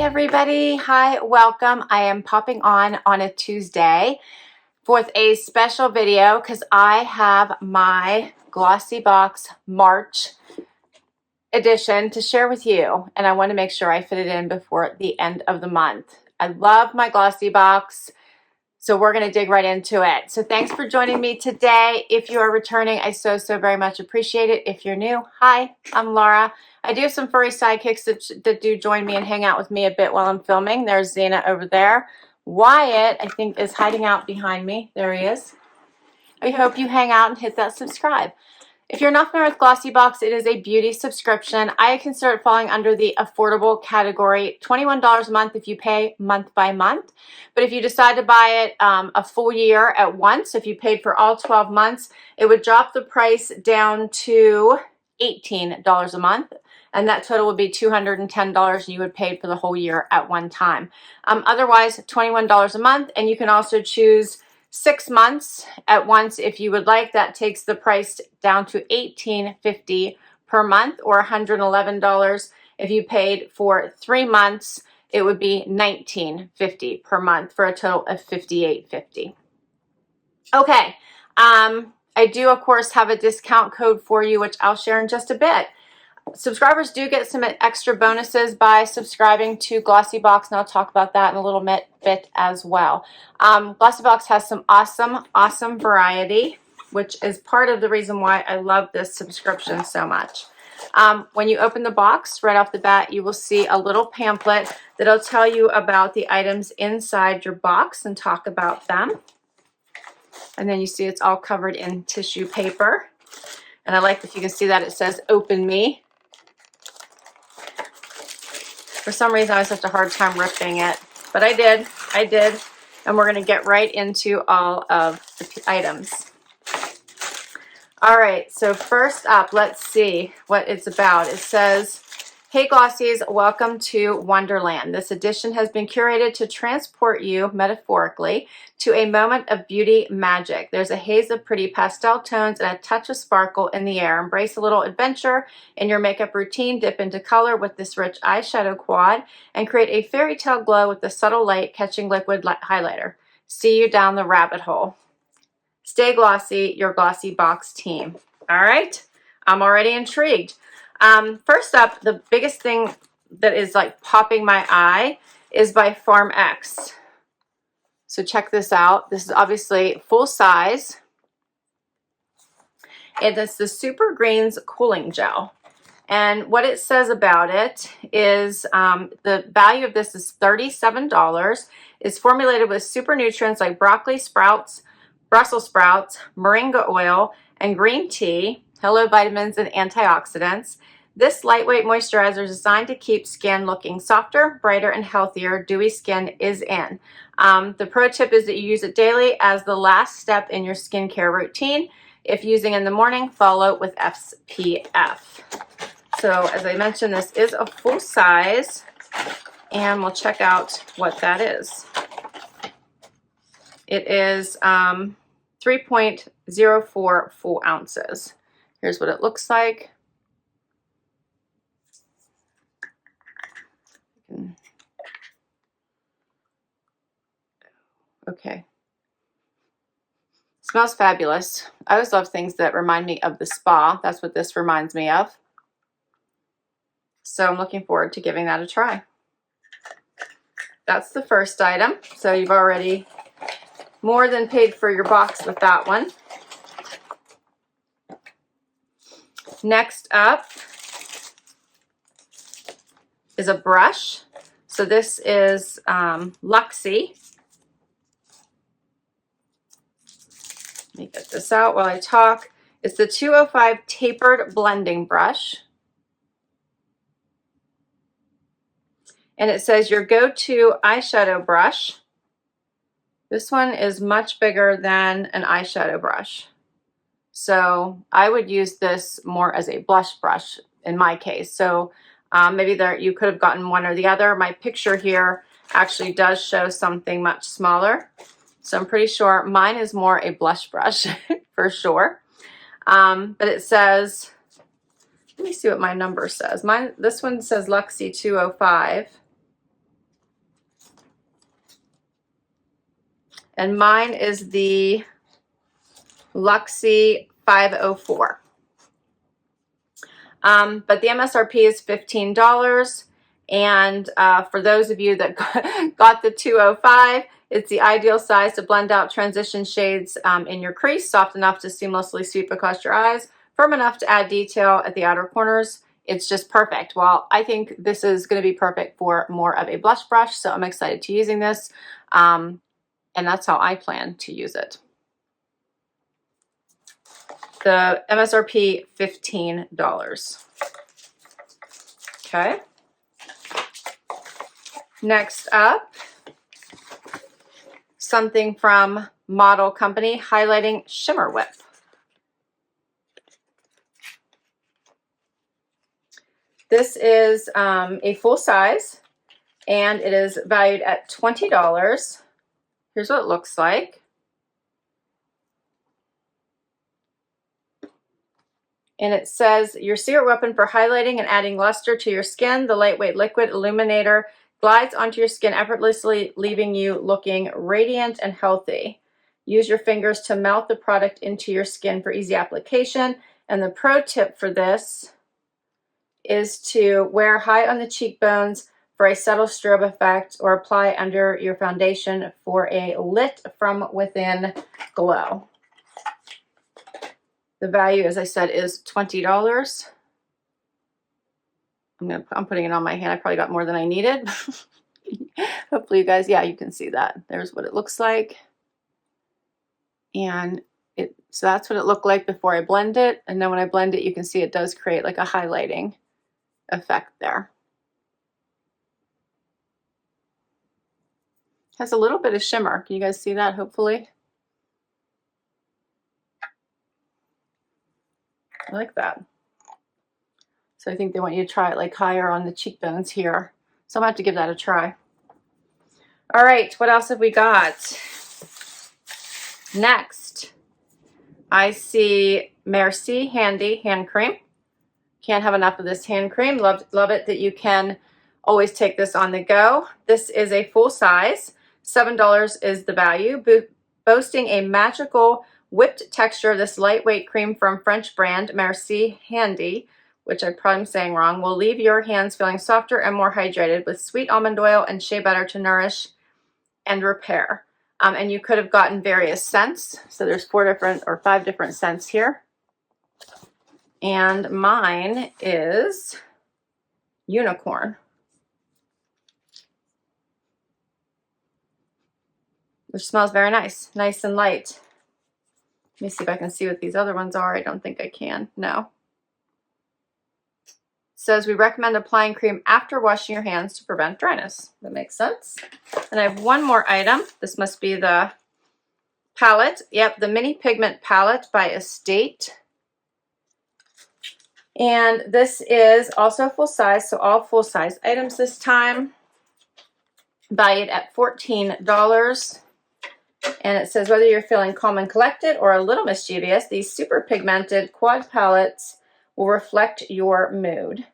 everybody. Hi, welcome. I am popping on a Tuesday with a special video because I have my Glossybox March edition to share with you, and I want to make sure I fit it in before the end of the month. I love my Glossybox, so we're going to dig right into it. So thanks for joining me today. If you are returning, I so very much appreciate it. If you're new, hi, I'm Laura. I do have some furry sidekicks that do join me and hang out with me a bit while I'm filming. There's Xena over there. Wyatt, I think, is hiding out behind me. There he is. I hope you hang out and hit that subscribe. If you're not familiar with Glossybox, it is a beauty subscription. I consider it falling under the affordable category. $21 a month if you pay month by month. But if you decide to buy it a full year at once, if you paid for all 12 months, it would drop the price down to $18 a month. And that total would be $210, and you would pay for the whole year at one time. Otherwise, $21 a month, and you can also choose 6 months at once if you would like. That takes the price down to $18.50 per month, or $111 if you paid for 3 months. It would be $19.50 per month for a total of $58.50. Okay, I do of course have a discount code for you, which I'll share in just a bit. Subscribers do get some extra bonuses by subscribing to Glossybox, and I'll talk about that in a little bit as well. Glossybox has some awesome variety, which is part of the reason why I love this subscription so much. When you open the box, right off the bat, you will see a little pamphlet that'll tell you about the items inside your box and talk about them. And then you see it's all covered in tissue paper. And I like if you can see that it says "Open Me." For some reason, I always have a hard time ripping it, but I did, and we're going to get right into all of the items. All right, so first up, let's see what it's about. It says, "Hey Glossies, welcome to Wonderland. This edition has been curated to transport you, metaphorically, to a moment of beauty magic. There's a haze of pretty pastel tones and a touch of sparkle in the air. Embrace a little adventure in your makeup routine. Dip into color with this rich eyeshadow quad and create a fairy tale glow with the subtle light catching liquid highlighter. See you down the rabbit hole. Stay glossy, your Glossybox team." All right, I'm already intrigued. First up, the biggest thing that is like popping my eye is by Farm X. So check this out. This is obviously full size. And it's the Super Greens Cooling Gel. And what it says about it is the value of this is $37. It's formulated with super nutrients like broccoli sprouts, Brussels sprouts, moringa oil, and green tea, hello vitamins and antioxidants. This lightweight moisturizer is designed to keep skin looking softer, brighter, and healthier. Dewy skin is in. The pro tip is that you use it daily as the last step in your skincare routine. If using in the morning, follow with SPF. So as I mentioned, this is a full size, and we'll check out what that is. It is 3.04 full ounces. Here's what it looks like. Okay. Smells fabulous. I always love things that remind me of the spa. That's what this reminds me of. So I'm looking forward to giving that a try. That's the first item. So you've already more than paid for your box with that one. Next up is a brush. So this is Luxie. Let me get this out while I talk. It's the 205 Tapered Blending Brush. And it says your go-to eyeshadow brush. This one is much bigger than an eyeshadow brush. So I would use this more as a blush brush in my case. So maybe there you could have gotten one or the other. My picture here actually does show something much smaller. So I'm pretty sure mine is more a blush brush for sure. But it says, let me see what my number says. This one says Luxie 205. And mine is the Luxy 504. But the MSRP is $15. And for those of you that got the 205, it's the ideal size to blend out transition shades in your crease, soft enough to seamlessly sweep across your eyes, firm enough to add detail at the outer corners. It's just perfect. Well, I think this is going to be perfect for more of a blush brush, so I'm excited to using this. And that's how I plan to use it. The MSRP, $15. Okay. Next up, something from Model Company, Highlighting Shimmer Whip. This is a full size, and it is valued at $20. Here's what it looks like. And it says, your secret weapon for highlighting and adding luster to your skin. The lightweight liquid illuminator glides onto your skin effortlessly, leaving you looking radiant and healthy. Use your fingers to melt the product into your skin for easy application. And the pro tip for this is to wear high on the cheekbones for a subtle strobe effect, or apply under your foundation for a lit from within glow. The value, as I said, is $20. I'm putting it on my hand. I probably got more than I needed. Hopefully you guys, yeah, you can see that. There's what it looks like. And so that's what it looked like before I blend it. And then when I blend it, you can see it does create like a highlighting effect there. Has a little bit of shimmer. Can you guys see that, hopefully? I like that. So I think they want you to try it like higher on the cheekbones here. So I'm gonna have to give that a try. All right, what else have we got? Next, I see Merci Handy Hand Cream. Can't have enough of this hand cream. Love it that you can always take this on the go. This is a full size. $7 is the value, boasting a magical whipped texture. This lightweight cream from French brand Merci Handy, which I probably am saying wrong, will leave your hands feeling softer and more hydrated with sweet almond oil and shea butter to nourish and repair. And you could have gotten various scents. So there's 5 different scents here. And mine is Unicorn. Which smells very nice. Nice and light. Let me see if I can see what these other ones are. I don't think I can. No. It says we recommend applying cream after washing your hands to prevent dryness. That makes sense. And I have one more item. This must be the palette. Yep, the Mini Pigment Palette by Estate. And this is also full size, so all full size items this time. Valued at $14. And it says whether you're feeling calm and collected or a little mischievous, these super pigmented quad palettes will reflect your mood.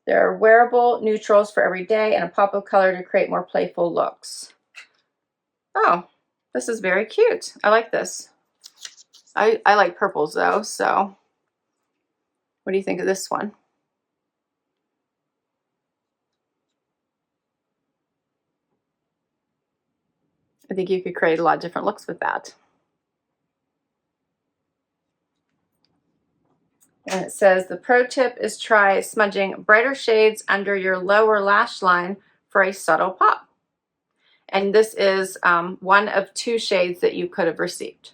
There are wearable neutrals for every day and a pop of color to create more playful looks. Oh, this is very cute. I like this. I like purples though, so what do you think of this one? I think you could create a lot of different looks with that. And it says the pro tip is try smudging brighter shades under your lower lash line for a subtle pop. And this is one of 2 shades that you could have received.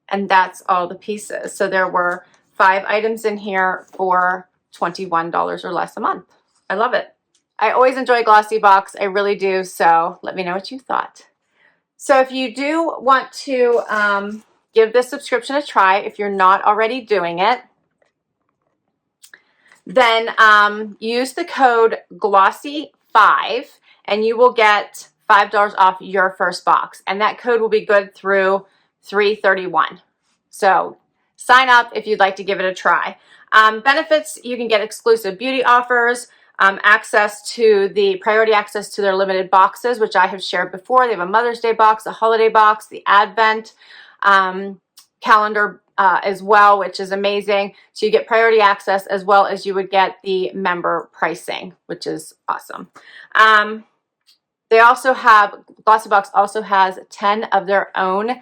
And that's all the pieces. So there were 5 items in here for $21 or less a month. I love it. I always enjoy Glossybox. I really do. So let me know what you thought. So if you do want to give this subscription a try, if you're not already doing it, then use the code GLOSSY5 and you will get $5 off your first box. And that code will be good through 3/31. So sign up if you'd like to give it a try. Benefits, you can get exclusive beauty offers. priority access to their limited boxes, which I have shared before. They have a Mother's Day box, a holiday box, the Advent calendar as well, which is amazing. So you get priority access as well as you would get the member pricing, which is awesome. They also have, Glossybox also has 10 of their own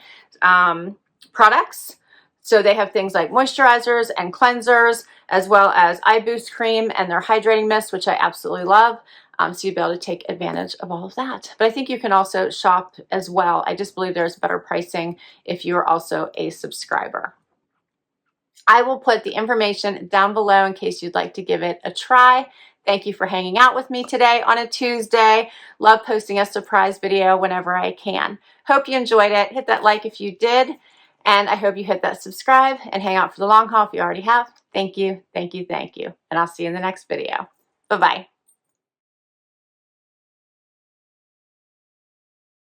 products. So they have things like moisturizers and cleansers, as well as eye boost cream and their hydrating mist, which I absolutely love. So you'll be able to take advantage of all of that. But I think you can also shop as well. I just believe there's better pricing if you are also a subscriber. I will put the information down below in case you'd like to give it a try. Thank you for hanging out with me today on a Tuesday. Love posting a surprise video whenever I can. Hope you enjoyed it. Hit that like if you did. And I hope you hit that subscribe and hang out for the long haul if you already have. Thank you, thank you, thank you. And I'll see you in the next video. Bye-bye.